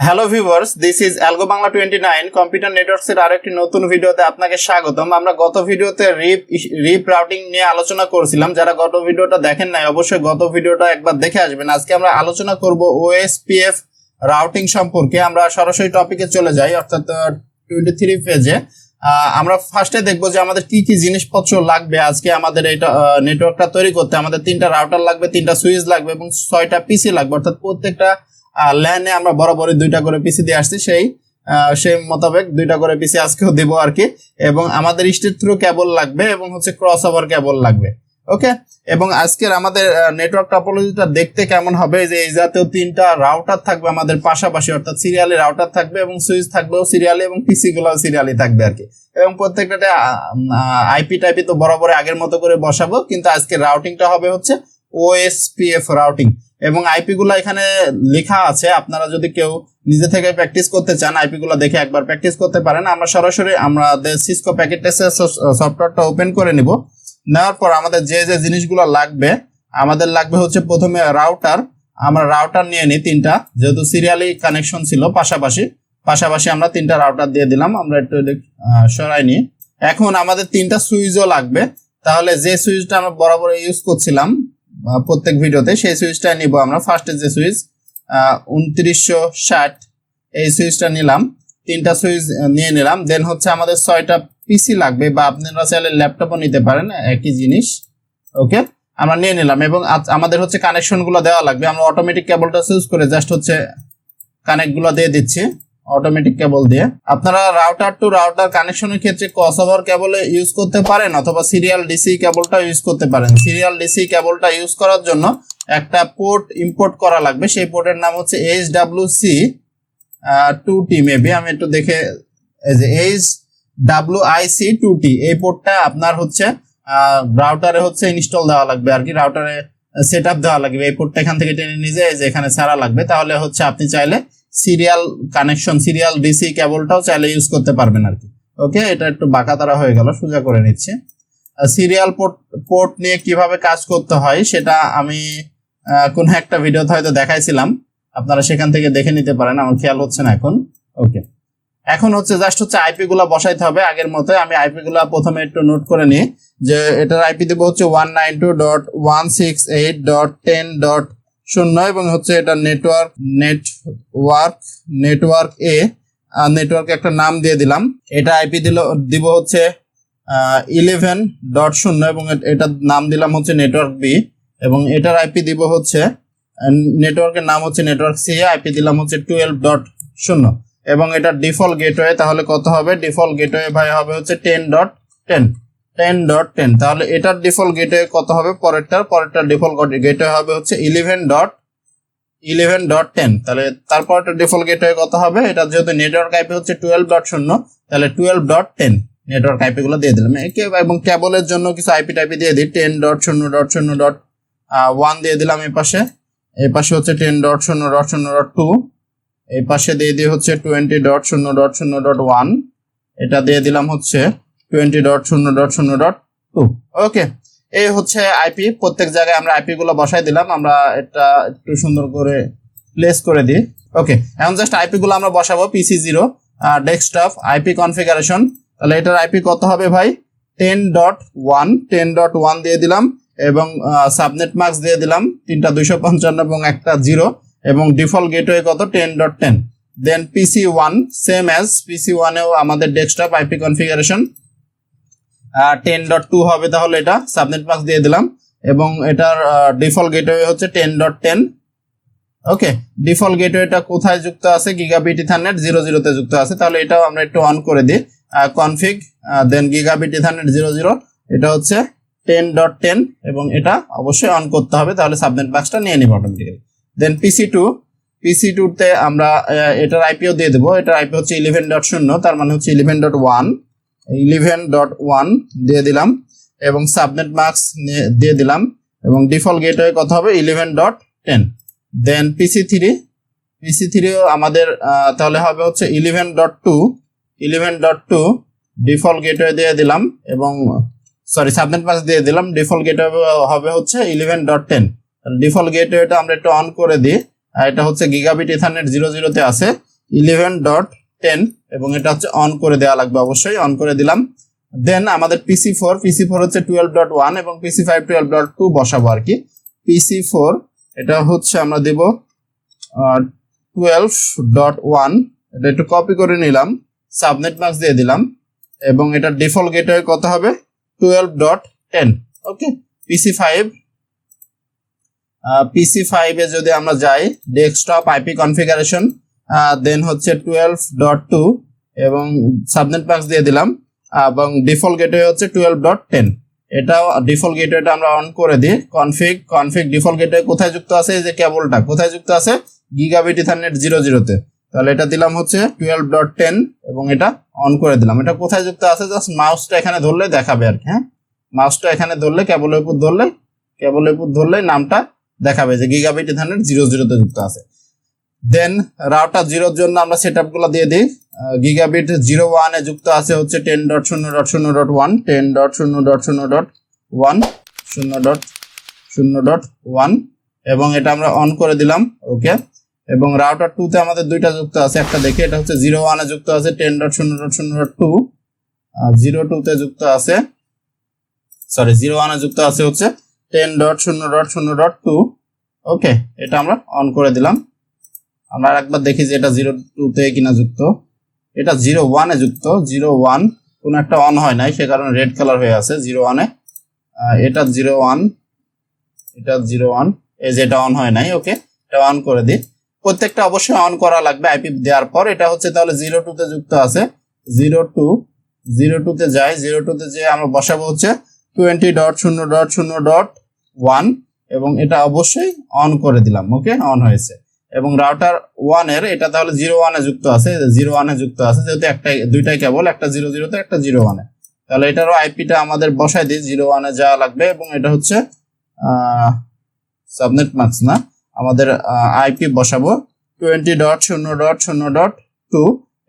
Hello viewers, this is Algo Bangla 29 computer নেটওয়ার্কসের আরেকটি নতুন ভিডিওতে আপনাকে স্বাগতম। আমরা গত ভিডিওতে রিপ রাউটিং নিয়ে আলোচনা করছিলাম। যারা গত ভিডিওটা দেখেন নাই অবশ্যই গত ভিডিওটা একবার দেখে আসবেন। আজকে আমরা আলোচনা করব ওএসপিএফ রাউটিং সম্পর্কে। আমরা সরাসরি টপিকে চলে যাই, অর্থাৎ 23 পেজে। আমরা ফার্স্টে দেখবো যে আমাদের কি কি জিনিসপত্র লাগবে। আজকে আমাদের এইটা নেটওয়ার্কটা তৈরি করতে আমাদের 3টা রাউটার লাগবে, 3টা সুইচ লাগবে এবং 6টা পিসি লাগবে। অর্থাৎ প্রত্যেকটা ল্যানে আমরা বরাবরই 2টা করে পিসি দিয়ে আসছি, সেই মোতাবেক 2টা করে পিসি আজকেও দেবো আর কি। এবং আমাদের স্ট্রিট থ্রু কেবল লাগবে এবং হচ্ছে ক্রস ওভার কেবল লাগবে। ওকে, এবং আজকের আমাদের নেটওয়ার্ক টপোলজিটা দেখতে কেমন হবে, যে এই জাতীয় 3টা রাউটার থাকবে আমাদের পাশাপাশি, অর্থাৎ সিরিয়ালি রাউটার থাকবে এবং সুইচ থাকবেও সিরিয়ালি এবং পিসি গুলো সিরিয়ালি থাকবে আর কি। এবং প্রত্যেকটাতে আইপি টাইপি তো বরাবর আগের মতো করে বসাবো, কিন্তু আজকে রাউটিংটা হবে হচ্ছে ওএসপিএফ রাউটিং। এবং আইপি গুলা এখানে লেখা আছে, আপনারা যদি কেউ নিজে থেকে প্র্যাকটিস করতে চান আইপি গুলা দেখে একবার প্র্যাকটিস করতে পারেন। আমরা সরাসরি আমাদের সিসকো প্যাকেট টেস্টের সফটওয়্যারটা ওপেন করে নিব। নেওয়ার পর আমাদের যে যে জিনিসগুলো লাগবে, আমাদের লাগবে হচ্ছে প্রথমে রাউটার। আমরা রাউটার নিয়ে নিই 3টা, যেহেতু সিরিয়ালি কানেকশন ছিল পাশাপাশি আমরা 3টা রাউটার দিয়ে দিলাম। আমরা একটু সরাই নিই। এখন আমাদের 3টা সুইচও লাগবে। তাহলে যে সুইচটা আমরা বরাবর ইউজ করছিলাম প্রত্যেক ভিডিওতে, সেই সুইচটা নিব আমরা। ফার্স্টে যে সুইচ 2960, এই সুইচটা নিলাম। 3টা সুইচ নিয়ে নিলাম। দেন হচ্ছে আমাদের 6টা পিসি লাগবে, বা আপনারা চাইলে ল্যাপটপও নিতে পারেন, একই জিনিস। ওকে, আমরা নিয়ে নিলাম। এবং আমাদের হচ্ছে কানেকশন গুলো দেওয়া লাগবে। আমরা অটোমেটিক কেবলটা চুজ করে জাস্ট হচ্ছে কানেক্ট গুলো দিয়ে দিচ্ছি অটোমেটিক কেবল দিয়ে। আপনারা রাউটার টু রাউটার কানেকশনের ক্ষেত্রে ক্রস ওভার কেবল ইউজ করতে পারেন, অথবা সিরিয়াল ডিসি কেবলটা ইউজ করতে পারেন। সিরিয়াল ডিসি কেবলটা ইউজ করার জন্য একটা পোর্ট ইম্পোর্ট করা লাগবে। সেই পোর্টের নাম হচ্ছে HWC2T। মেবি আমি একটু দেখে, HWIC2T, এই পোর্টটা আপনার হচ্ছে রাউটারে হচ্ছে ইনস্টল দেওয়া লাগবে আর কি, রাউটারে সেট আপ দেওয়া লাগবে। এই পোর্টটা এখান থেকে টেনে নিয়ে যায়, এখানে ছাড়া লাগবে। তাহলে হচ্ছে আপনি চাইলে সিরিয়াল কানেকশন, সিরিয়াল ডিসি কেবলটাও চাইলে ইউজ করতে পারবেন আর কি। ওকে, এটা একটু বাঁকা তারা হয়ে গেল, সোজা করে নিচ্ছি। সিরিয়াল পোর্ট নিয়ে কিভাবে কাজ করতে হয় সেটা আমি কোন একটা ভিডিওতে হয়তো দেখাইছিলাম, আপনারা সেখান থেকে দেখে নিতে পারেন, আমার খেয়াল হচ্ছে না এখন। ওকে, এখন হচ্ছে জাস্ট হচ্ছে আইপি গুলা বসাইতে হবে আগের মতো। আমি আইপি গুলা প্রথমে একটু নোট করে নিই, যে এটার আইপি দেবো হচ্ছে 192.168.10.0 এবং হচ্ছে এটা নেটওয়ার্ক এ একটা নাম দিয়ে দিলাম। এটা আইপি দিব হচ্ছে 11.0 এবং এটার নাম দিলাম হচ্ছে নেটওয়ার্ক বি। এবং এটার আইপি দিব হচ্ছে, নেটওয়ার্কের নাম হচ্ছে নেটওয়ার্ক সি, আইপি দিলাম হচ্ছে 12.0 এবং এটা ডিফল্ট গেটওয়ে। তাহলে কত হবে? ডিফল্ট গেটওয়ে ভাই হবে হচ্ছে 10.10। তাহলে এটার ডিফল্ট গেটওয়ে কত হবে? পরেরটার ডিফল্ট গেটওয়ে হবে হচ্ছে 11.10। তাহলে তারপরটা ডিফল্ট গেটওয়ে কত হবে? এটা যেহেতু নেটওয়ার্ক আইপি হচ্ছে 12.0, তাহলে 12.10 নেটওয়ার্ক আইপি গুলো দিয়ে দিলাম। এবং কেবলের জন্য কিছু আইপি টাইপি দিয়ে দিই, 10.0.0.1 দিয়ে দিলাম। এই পাশে হচ্ছে 10.0.0.2, এই পাশে দিয়ে দিয়ে হচ্ছে 20.0.0.1, এটা দিয়ে দিলাম হচ্ছে 20.0.0.2। ওকে, এই হচ্ছে আইপি। প্রত্যেক জায়গায় আমরা আইপি গুলো বসাই দিলাম। আমরা এটা একটু সুন্দর করে প্লেস করে দিই। ওকে, এখন জাস্ট আইপি গুলো আমরা বসাবো। PC0 desktop IP configuration. তাহলে এটার আইপি কত হবে ভাই? 10.1 দিয়ে দিলাম এবং সাবনেট মাস্ক দিয়ে দিলাম 3টা 255 এবং একটা 0 এবং ডিফল্ট গেটওয়ে কত? 10.10। দেন PC1 সেম অ্যাজ PC1 এও আমাদের ডেস্কটপ আইপি কনফিগারেশন 10.2 হবে। তাহলে এটা সাবনেট মাস্ক দিয়ে দিলাম এবং এটার ডিফল্ট গেটওয়ে হচ্ছে 10.10। ওকে, ডিফল্ট গেটওয়েটা কোথায় যুক্ত আছে? গিগাবিট ইথারনেট 00 তে যুক্ত আছে। তাহলে এটাও আমরা একটু অন করে দিই, কনফিগ দেন গিগাবিট ইথারনেট 00, এটা হচ্ছে 10.10 এবং এটা অবশ্যই অন করতে হবে, তাহলে সাবনেট মাস্কটা নিয়ে নিব অটোমেটিক্যালি। দেন PC2 তে আমরা এটার আইপিও দিয়ে দেবো। এটার আইপি হচ্ছে 11.0, তার মানে হচ্ছে 11.1 দিয়ে দিলাম এবং সাবনেট মাস্ক দিয়ে দিলাম এবং ডিফল্ট গেটওয়ে কত হবে? 11.10। দেন PC3 আমাদের তাহলে হবে হচ্ছে 11.2 ডিফল্ট গেটওয়ে দিয়ে দিলাম এবং সাবনেট মাস্ক দিয়ে দিলাম। ডিফল্ট গেটওয়ে হবে হচ্ছে 11.10। ডিফল্ট গেটওয়েটা আমরা একটু অন করে দিই। এটা হচ্ছে গিগাবিট ইথারনেট 00 তে আছে 11.10 এবং এটা হচ্ছে অন করে দেওয়া লাগবে, অবশ্যই অন করে দিলাম। দেন আমাদের PC4 হচ্ছে 12.1 এবং PC5 12.2 বসাবো আর কি। PC4 এটা হচ্ছে আমরা দেব 12.1, এটা একটু কপি করে নিলাম, সাবনেট মাস্ক দিয়ে দিলাম এবং এটা ডিফল্ট গেটওয়ে কত হবে 12.10। ওকে, PC5 এ যদি আমরা যাই ডেস্কটপ আইপি কনফিগারেশন, দেন হচ্ছে 12.2 এবং সাবনেট মাস্ক দিয়ে দিলাম এবং ডিফল্ট গেটওয়ে হচ্ছে 12.10। এটাও ডিফল্ট গেটওয়েটা আমরা অন করে দিই। কনফিগ ডিফল্ট গেটওয়ে কোথায় যুক্ত আছে, এই যে কেবলটা কোথায় যুক্ত আছে, গিগাবিট ইথারনেট 00 তে। তাহলে এটা দিলাম হচ্ছে 12.10 এবং এটা অন করে দিলাম। এটা কোথায় যুক্ত আছে, জাস্ট মাউসটা এখানে ধরলে দেখাবে আর কি। হ্যাঁ, মাউসটা এখানে ধরলে কেবলের উপর ধরলে নামটা দেখাবে যে গিগাবিট ইথারনেট 00 তে যুক্ত আছে। দেন রাউটার 0 জন্য আমরা সেটআপ গুলো দিয়ে দিই। গিগাবিট 01 এ যুক্ত আছে হচ্ছে 10.0.0.1 10.0.1 এবং এটা আমরা অন করে দিলাম। ওকে, এবং রাউটার 2 তে আমাদের দুইটা যুক্ত আছে, একটা দেখে এটা হচ্ছে 01 এ যুক্ত আছে 10.0.0.2 02 তে যুক্ত আছে, 01 এ যুক্ত আছে হচ্ছে 10.0.0.2। ওকে, এটা আমরা অন করে দিলাম। আমরা একবার দেখি যে এটা 02 তে কিনা যুক্ত, এটা 01 এ যুক্ত। 01 কোন একটা অন হয় নাই, সে কারণে রেড কালার হয়ে আছে 01 এ। এটা 01 এই যে এটা অন হয় নাই। ওকে, এটা অন করে দিই। প্রত্যেকটা অবশ্যই অন করা লাগবে আইপি দেওয়ার পর। এটা হচ্ছে তাহলে 02 তে যুক্ত আছে, 02 তে যাই। 02 তে যে আমরা বসাবো হচ্ছে 20.0.0.1 এবং এটা অবশ্যই অন করে দিলাম। ওকে, অন হয়েছে। এবং রাউটার 1 এর এটা তাহলে 01 এ যুক্ত আছে, 01 এ যুক্ত আছে যেহেতু দুইটাই কেবল, একটা 00 তে একটা 01 এ। তাহলে এটারও আইপিটা আমাদের বসাই দিই, 01 এ যাওয়া লাগবে এবং এটা হচ্ছে সাবনেট মাস্ক না, আমাদের আইপি বসাবো 20.0.0.2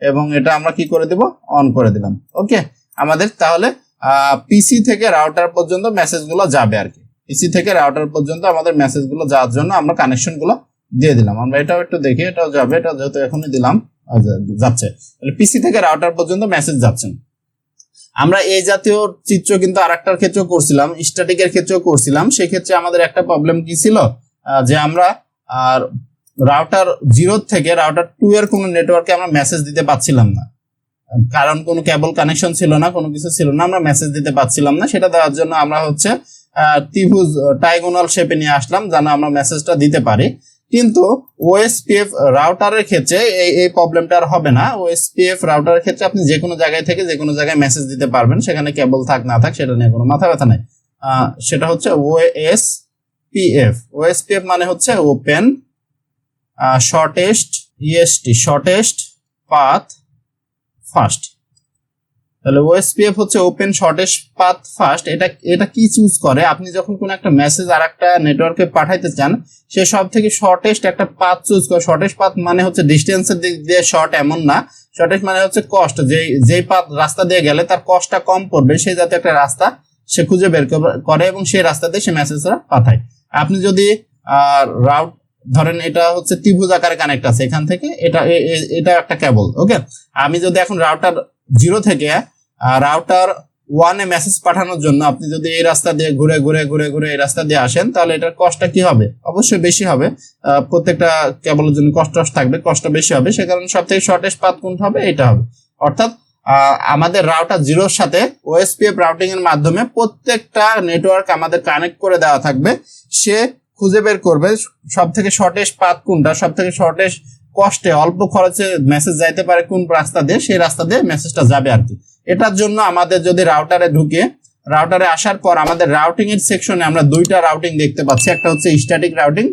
এবং এটা আমরা কি করে দেব, অন করে দিলাম। ওকে, আমাদের তাহলে পিসি থেকে রাউটার পর্যন্ত মেসেজগুলো যাবে আর কি। পিসি থেকে রাউটার পর্যন্ত আমাদের মেসেজগুলো যাওয়ার জন্য আমরা কানেকশনগুলো দিয়ে দিলাম। আমরা এটাও একটু দেখি, এটাও যাবে, এটা যেহেতু এখনই দিলাম যাচ্ছে, তাহলে পিসি থেকে রাউটার পর্যন্ত মেসেজ যাচ্ছে। আমরা এই জাতীয় চিত্র কিন্তু আরেকটার ক্ষেত্রেও করছিলাম, স্ট্যাটিকের ক্ষেত্রেও করছিলাম। সেই ক্ষেত্রে আমাদের একটা প্রবলেম কি ছিল, যে আমরা রাউটার 0 থেকে রাউটার 2 এর কোনো নেটওয়ার্কে আমরা মেসেজ দিতে পারছিলাম না, কারণ কোনো কেবল কানেকশন ছিল না, কোনো কিছু ছিল না, আমরা মেসেজ দিতে পারছিলাম না। সেটা দেওয়ার জন্য আমরা হচ্ছে ত্রিভুজ ডায়াগোনাল শেপে নিয়ে আসলাম, যেন আমরা মেসেজটা দিতে পারি। কিন্তু ওএসপিএফ রাউটারের ক্ষেত্রে এই প্রবলেমটা আর হবে না। ওএসপিএফ রাউটারের ক্ষেত্রে আপনি যে কোনো জায়গায় থেকে যে কোনো জায়গায় মেসেজ দিতে পারবেন, সেখানে কেবল থাক না থাক সেটা নিয়ে কোনো মাথা ব্যথা নাই। সেটা হচ্ছে ওএসপিএফ মানে হচ্ছে ওপেন শর্টেস্ট পাথ ফার্স্ট। তাহলে ওএসপিএফ হচ্ছে ওপেন শর্টেস্ট পাথ ফার্স্ট। এটা কি চুজ করে, আপনি যখন কোনো একটা মেসেজ আর একটা নেটওয়ার্কে পাঠাইতে চান, সে সব থেকে শর্টেস্ট একটা পাথ চুজ করে। শর্টেস্ট পাথ মানে হচ্ছে ডিস্টেন্সের দিক দিয়ে শর্ট এমন না, শর্টেস্ট মানে হচ্ছে কস্ট, যেই পাথ রাস্তা দিয়ে গেলে তার কস্টটা কম পড়বে, সেই জাতীয় একটা রাস্তা সে খুঁজে বের করে এবং সেই রাস্তা দিয়ে সে মেসেজটা পাঠায়। আপনি যদি রাউট ধরেন এটা হচ্ছে ত্রিভুজ আকারে কানেক্ট আছে, এখান থেকে এটা একটা কেবল। ওকে, আমি যদি এখন রাউটার 0 থেকে রাউটার 1 এ মেসেজ পাঠানোর জন্য আপনি যদি এই রাস্তা দিয়ে ঘুরে এই রাস্তা দিয়ে আসেন, তাহলে এটার কষ্টটা কি হবে, অবশ্যই বেশি হবে। প্রত্যেকটা কেবলের জন্য কষ্ট থাকবে, কষ্ট বেশি হবে। সে কারণে সব থেকে শর্টেস্ট পাথ কোনটা হবে, এটা হবে। অর্থাৎ আমাদের রাউটার 0 এর সাথে ওএসপিএফ রাউটিং এর মাধ্যমে প্রত্যেকটা নেটওয়ার্ক আমাদের কানেক্ট করে দেওয়া থাকবে। সে খুঁজে বের করবে সব থেকে শর্টেস্ট পাথ কোনটা, সব থেকে শর্টেস্ট কষ্টে অল্প খরচে মেসেজ যাইতে পারে কোন রাস্তা দিয়ে, সেই রাস্তা দিয়ে মেসেজটা যাবে আর কি। এটার জন্য আমাদের যদি রাউটারে ঢুকে, রাউটারে আসার পর আমাদের রাউটিং এর সেকশনে আমরা দুইটা রাউটিং দেখতে পাচ্ছি, একটা হচ্ছে স্ট্যাটিক রাউটিং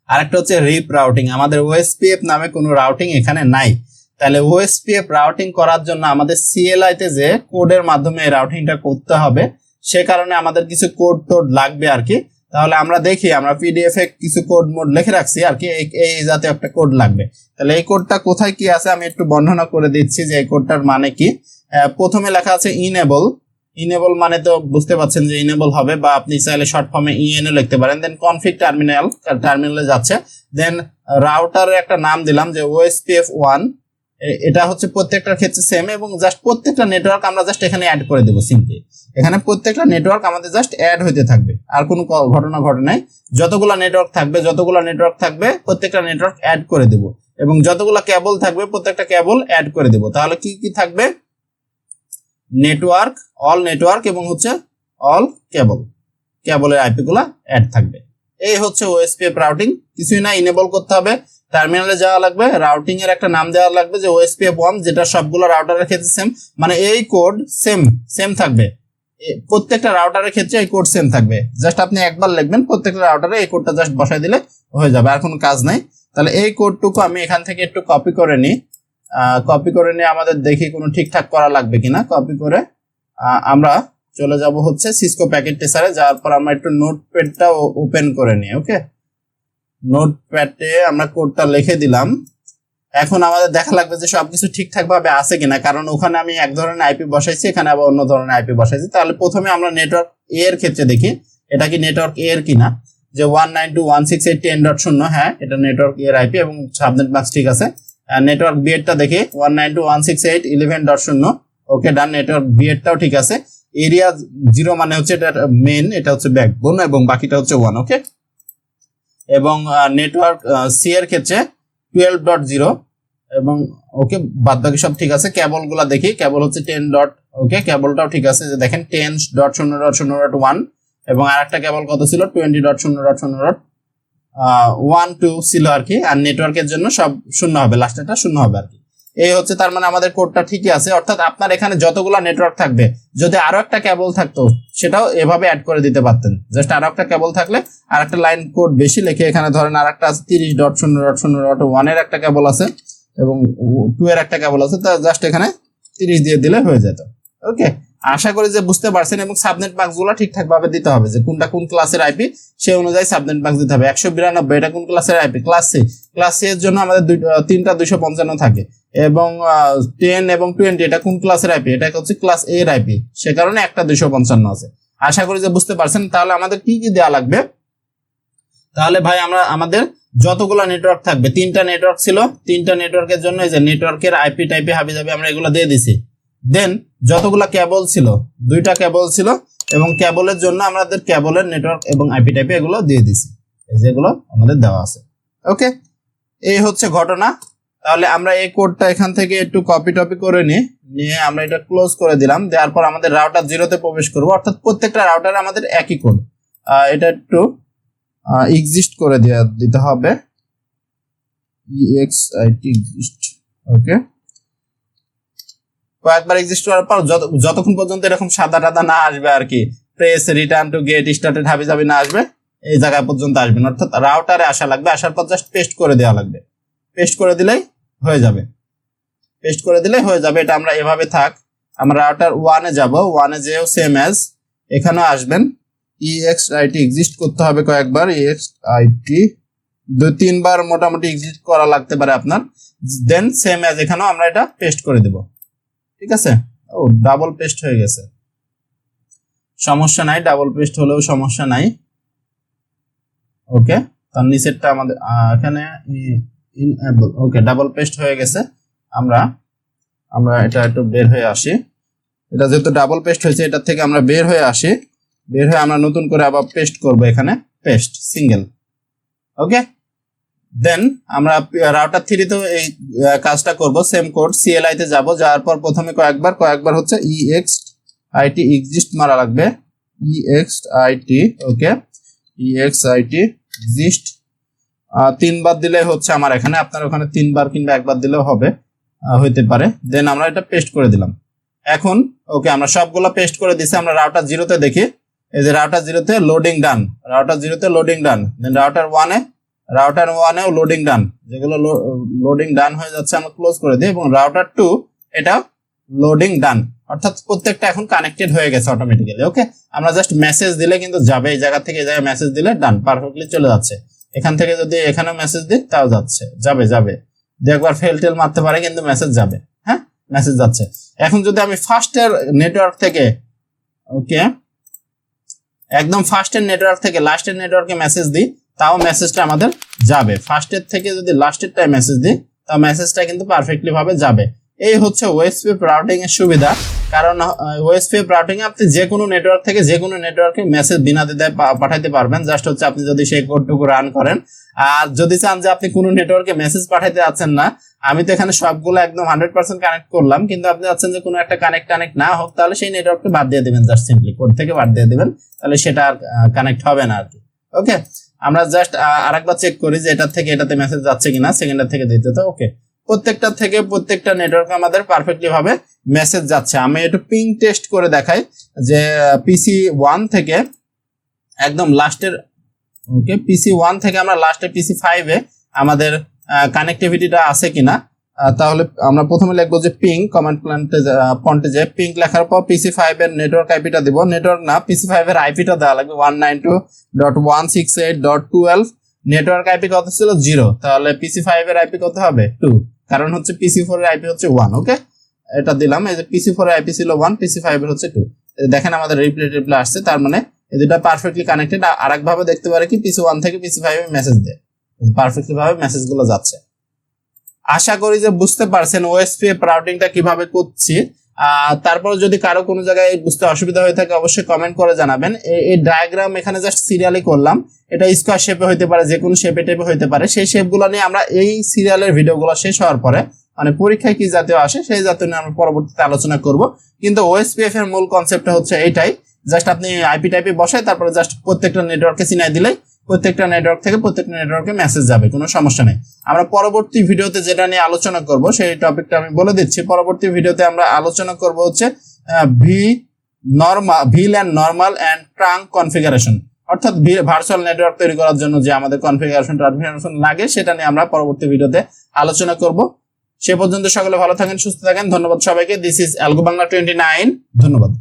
আর একটা হচ্ছে রিপ রাউটিং। আমাদের ওএসপিএফ নামে কোনো রাউটিং এখানে নাই। তাহলে ওএসপিএফ রাউটিং করার জন্য আমাদের সিএলআই তে যে কোডের মাধ্যমে এই রাউটিংটা করতে হবে, সে কারণে আমাদের কিছু কোড টোড লাগবে আর কি। তাহলে আমরা দেখি, আমরা পিডিএফ এ কিছু কোড মোড লিখে রাখছি আর কি, এই জাতীয় একটা কোড লাগবে। তাহলে এই কোডটা কোথায় কি আছে আমি একটু বর্ণনা করে দিচ্ছি যে এই কোডটার মানে কি। প্রথমে লেখা আছে ইনেবল মানে তো বুঝতে পারছেন যে ইনেবল হবে, বা আপনি চাইলে শর্ট ফর্মে ইএনও লিখতে পারেন। দেন কনফিগ টার্মিনালে যাচ্ছে। দেন রাউটারের একটা নাম দিলাম যে OSPF1, এটা হচ্ছে প্রত্যেকটার ক্ষেত্রে সেম, এবং জাস্ট প্রত্যেকটা নেটওয়ার্ক আমরা জাস্ট এখানে অ্যাড করে দেবো সিম্পলি। এখানে প্রত্যেকটা নেটওয়ার্ক আমাদের জাস্ট অ্যাড হইতে থাকবে, আর কোনো ঘটনা ঘটে নাই। যতগুলো নেটওয়ার্ক থাকবে প্রত্যেকটা নেটওয়ার্ক অ্যাড করে দেবো, এবং যতগুলো কেবল থাকবে প্রত্যেকটা কেবল অ্যাড করে দেবো। তাহলে কি কি থাকবে? নেটওয়ার্ক এবং হচ্ছে অল কেবলের আইপি গুলা অ্যাড থাকবে। এই হচ্ছে OSPF রাউটিং। কিছুই না, ইনেবল করতে হবে, টার্মিনালে যাওয়া লাগবে, রাউটিং এর একটা নাম দেওয়া লাগবে যে OSPF1, যেটা সবগুলো রাউটারের ক্ষেত্রে সেম, মানে এই কোড সেম থাকবে প্রত্যেকটা রাউটারের ক্ষেত্রে, এই কোড সেম থাকবে। জাস্ট আপনি একবার লিখবেন, প্রত্যেকটা রাউটারে এই কোডটা জাস্ট বসাই দিলে হয়ে যাবে, আর কোনো কাজ নাই। তাহলে এই কোডটুকু আমি এখান থেকে একটু কপি করে নিই, আমাদের দেখি কোনো ঠিকঠাক করা লাগবে কিনা। কপি করে আমরা চলে যাব হচ্ছে সিসকো প্যাকেট ট্রেসারে। যাওয়ার পর আমরা একটু নোটপ্যাডটা ওপেন করে নিই। ওকে, নোটপ্যাডে আমরা কোডটা লিখে দিলাম। এখন আমাদের দেখা লাগবে যে সবকিছু ঠিকঠাক ভাবে আছে কিনা, কারণ ওখানে আমি এক ধরনের আইপি বসাইছি, এখানে আবার অন্য ধরনের আইপি বসাইছি। তাহলে প্রথমে আমরা নেটওয়ার্ক এ এর ক্ষেত্রে দেখি এটা কি নেটওয়ার্ক এ এর কিনা, যে 192.168.10.0, হ্যাঁ এটা নেটওয়ার্ক এ এর আইপি এবং সাবনেট মাস্ক ঠিক আছে। নেটওয়ার্ক বি এরটা দেখি 192.168.11.0, ওকে ডান, নেটওয়ার্ক বি এরটাও ঠিক আছে। এরিয়া 0 মানে হচ্ছে এটা মেন, এটা হচ্ছে ব্যাকবোন, এবং বাকিটা হচ্ছে 1। ওকে, এবং নেটওয়ার্ক সি এর ক্ষেত্রে 12.0, এবং ওকে বাদ বাকি সব ঠিক আছে। কেবল গুলা দেখি, কেবল হচ্ছে 10. ওকে, কেবলটাও ঠিক আছে, যে দেখেন 10.0.0.1, এবং আর একটা কেবল কত ছিল 20.0.0.12 ছিল আর কি। আর নেটওয়ার্কের জন্য সব শূন্য হবে, লাস্টেরটা শূন্য হবে আর কি। এই হচ্ছে, তার মানে আমাদের কোডটা ঠিকই আছে। অর্থাৎ আপনার এখানে যতগুলা নেটওয়ার্ক থাকবে, যদি আরো একটা কেবল থাকতো সেটাও এভাবে অ্যাড করে দিতে পারতেন। জাস্ট আরো একটা কেবল থাকলে আর একটা লাইন কোড বেশি লিখে, এখানে ধরেন আর একটা 30.0.0.1 এর একটা কেবল আছে, এবং 2 এর একটা কেবল আছে, তা জাস্ট এখানে 30 দিয়ে দিলে হয়ে যেত। ওকে, আশা করি যে বুঝতে পারছেন। এবং সাবনেট মার্কস গুলো ঠিকঠাক ভাবে দিতে হবে, যে কোনটা কোন ক্লাসের আইপি সেই অনুযায়ী সাবনেট মার্কস দিতে হবে। 192 এটা কোন ক্লাসের আইপি? ক্লাস সি এর জন্য আমাদের তিনটা 255 থাকে, এবং 10 এবং 20 এটা কোন ক্লাসের আইপি? এটা হচ্ছে ক্লাস এ এর আইপি, সে কারণে একটা 255 আছে। আশা করি যে বুঝতে পারছেন। তাহলে আমাদের কি কি দেওয়া লাগবে? তাহলে ভাই আমাদের যতগুলো নেটওয়ার্ক থাকবে, 3টা নেটওয়ার্ক ছিল, 3টা নেটওয়ার্কের জন্য এই যে নেটওয়ার্কের আইপি টাইপে হাবি যাবে আমরা এগুলো দিয়ে দিছি। দেন যতগুলো কেবল ছিল, 2টা কেবল ছিল, এবং কেবলের জন্য আমাদের কেবলের নেটওয়ার্ক এবং আইপি টাইপে এগুলো দিয়ে দিছি, যেগুলো আমাদের দেওয়া আছে। ওকে, এই হচ্ছে ঘটনা। তাহলে আমরা এই কোডটা এখান থেকে একটু কপি করে নিয়ে আমরা এটা ক্লোজ করে দিলাম। দেওয়ার পর আমাদের রাউটার 0-তে প্রবেশ করব, অর্থাৎ প্রত্যেকটা রাউটারে আমাদের একই কোড। এটা একটু এক্সিস্ট করে দিতে হবে, EXIT এক্সিস্ট। ওকে, কয়েকবার এক্সিস্ট করার পর যতক্ষণ পর্যন্ত এরকম সাদা টাদা না আসবে আর কি, press return to get started হাবি যাবি না আসবে, এই জায়গা পর্যন্ত আসবেন। অর্থাৎ রাউটারে আসা লাগবে, আসার পর জাস্ট পেস্ট করে দেওয়া লাগবে। পেস্ট করে দিলেই হয়ে যাবে, এটা আমরা এভাবে থাক। আমরা রাউটার 1-এ যাব, 1-এ যেও সেম অ্যাজ এখানেও আসবেন, EXIT এক্সিস্ট করতে হবে কয়েকবার, EXIT 2-3 বার মোটামুটি এক্সিস্ট করা লাগতে পারে আপনার। দেন সেম অ্যাজ এখানেও আমরা এটা পেস্ট করে দেব। ঠিক আছে, ও ডাবল পেস্ট হয়ে গেছে, সমস্যা নাই, ডাবল পেস্ট হলেও সমস্যা নাই। ওকে, তার নিচেরটা আমাদের এখানে ইনএবল। ওকে, ডাবল পেস্ট হয়ে গেছে। আমরা এটা একটু বের হয়ে আসি। এটা যেহেতু ডাবল পেস্ট হয়েছে, এটার থেকে আমরা বের হয়ে আসি। বের হয়ে আমরা নতুন করে আবার পেস্ট করব, এখানে পেস্ট সিঙ্গেল। ওকে, দেন আমরা রাউটার 3-তেও এই কাজটা করব, সেম কোড। CLI তে যাব, যাওয়ার পর প্রথমে কয়েকবার হচ্ছে EXIT এক্সিস্ট মারা লাগবে, EXIT। ওকে, EXIT এক্সিস্ট 3 বার দিলে হচ্ছে আমার এখানে, আপনার ওখানে 3 বার কিংবা 1 বার দিলেও হবে, হইতে পারে। দেন আমরা এটা পেস্ট করে দিলাম। এখন ওকে, আমরা সবগুলো পেস্ট করে দিছি। আমরা রাউটার 0-তে দেখি, এই যে রাউটার 0-তে লোডিং ডান, দেন রাউটার 1-এও লোডিং ডান, যেগুলো লোডিং ডান হয়ে যাচ্ছে আমরা ক্লোজ করে দিই। এবং রাউটার 2 এটা লোডিং ডান, অর্থাৎ প্রত্যেকটা এখন কানেক্টেড হয়ে গেছে অটোমেটিক্যালি। ওকে, আমরা জাস্ট মেসেজ দিলে কিন্তু যাবে, এই জায়গা থেকে এই জায়গায় মেসেজ দিলে ডান পারফেক্টলি চলে যাচ্ছে। এখান থেকে যদি এখানেও মেসেজ দিই তাও যাবে। একবার ফেল টেল মারতে পারে, কিন্তু মেসেজ যাবে। হ্যাঁ, মেসেজ যাচ্ছে। এখন যদি আমি ফার্স্টের নেটওয়ার্ক থেকে ওকে, একদম ফার্স্টের নেটওয়ার্ক থেকে লাস্টের নেটওয়ার্কে মেসেজ দিই, তাও মেসেজটা আমাদের যাবে। ফার্স্টের থেকে যদি লাস্টেরটায় মেসেজ দিই, তাও মেসেজটা কিন্তু পারফেক্টলি ভাবে যাবে। এই হচ্ছে ওএসপিএফ রাউটিং এর সুবিধা। কারণ ওএসপিএফ রাউটিং এ আপনি যে কোনো নেটওয়ার্ক থেকে যে কোনো নেটওয়ার্কে মেসেজ বিনা দ্বিধায় পাঠাতে পারবেন। জাস্ট হচ্ছে আপনি যদি সেই কোডটুকু রান করেন। আর যদি চান যে আপনি কোনো নেটওয়ার্কে মেসেজ পাঠাতে যাচ্ছেন না, আমি তো এখানে সবগুলো একদম 100% কানেক্ট করলাম, কিন্তু আপনি চাচ্ছেন যে কোনো একটা কানেক্ট না হোক, তাহলে সেই নেটওয়ার্কটা বাদ দিয়ে দিবেন, জাস্ট সিম্পলি কোড থেকে বাদ দিয়ে দিবেন, তাহলে সেটা আর কানেক্ট হবে না আর কি। ওকে, আমরা জাস্ট আরেকবার চেক করি যে এটার থেকে এটাতে মেসেজ যাচ্ছে কিনা, সেকেন্ডার থেকে দ্বিতীয়তে। ওকে, প্রত্যেকটা থেকে প্রত্যেকটা নেটওয়ার্ক আমাদের পারফেক্টলি ভাবে মেসেজ যাচ্ছে। আমি একটু পিং টেস্ট করে দেখাই যে পিসি 1 থেকে একদম লাস্টের, ওকে, পিসি 1 থেকে আমরা লাস্টে পিসি 5 এ আমাদের কানেক্টিভিটিটা আছে কিনা। তাহলে আমরা প্রথমে লিখবো যে পিং, কমান্ড প্রম্পটে যে পিং লেখার পর পিসি 5 এর নেটওয়ার্ক আইপিটা দিব। নেটওয়ার্ক না, পিসি 5 এর আইপিটা দেওয়া লাগবে 192.168.12। নেটওয়ার্ক আইপি কত ছিল? 0, তাহলে পিসি 5 এর আইপি কত হবে? 2, কারণ হচ্ছে পিসি 4 এর আইপি হচ্ছে 1। ওকে, এটা দিলাম। এই যে পিসি 4 এর আইপি ছিল 1, পিসি 5 এর হচ্ছে 2। দেখেন আমাদের রিপ্লাই আসছে, তার মানে এই দুটো পারফেক্টলি কানেক্টেড। আরেক ভাবে দেখতে পারে কি, পিসি 1 থেকে পিসি 5 এ মেসেজ দেয়, পারফেক্টলি ভাবে মেসেজগুলো যাচ্ছে। আশা করি যে বুঝতে পারছেন ওএসপিএফ রাউটিংটা কিভাবে করছি। তারপর যদি কারো কোনো জায়গায় বুঝতে অসুবিধা হয়ে থাকে অবশ্যই কমেন্ট করে জানাবেন। এই ডায়াগ্রাম এখানে জাস্ট সিরিয়ালি করলাম, এটা স্কোয়ার শেপে হইতে পারে, যে কোনো শেপে টেপে হইতে পারে। সেই শেপগুলো নিয়ে আমরা এই সিরিয়ালের ভিডিওগুলো শেষ হওয়ার পরে, মানে পরীক্ষায় কি জাতীয় আসে সেই জাতীয় নিয়ে আমরা পরবর্তীতে আলোচনা করব। কিন্তু ওএসপিএফ এর মূল কনসেপ্টটা হচ্ছে এইটাই, জাস্ট আপনি আইপি টাইপে বসায় তারপরে জাস্ট প্রত্যেকটা নেটওয়ার্কে চিনাই দিলেই প্রত্যেকটা নেটওয়ার্ক থেকে প্রত্যেকটা নেটওয়ার্কে মেসেজ যাবে, কোনো সমস্যা নেই। আমরা পরবর্তী ভিডিওতে যেটা নিয়ে আলোচনা করব সেই টপিকটা আমি বলে দিচ্ছি। পরবর্তী ভিডিওতে আমরা আলোচনা করব হচ্ছে ভিল্যান নরমাল এন্ড ট্রাঙ্ক কনফিগারেশন, অর্থাৎ ভার্চুয়াল নেটওয়ার্ক তৈরি করার জন্য যে আমাদের কনফিগারেশন লাগে সেটা নিয়ে আমরা পরবর্তী ভিডিওতে আলোচনা করব। সে পর্যন্ত সকলে ভালো থাকেন, সুস্থ থাকেন। ধন্যবাদ সবাইকে। This is Algo Bangla 29। ধন্যবাদ।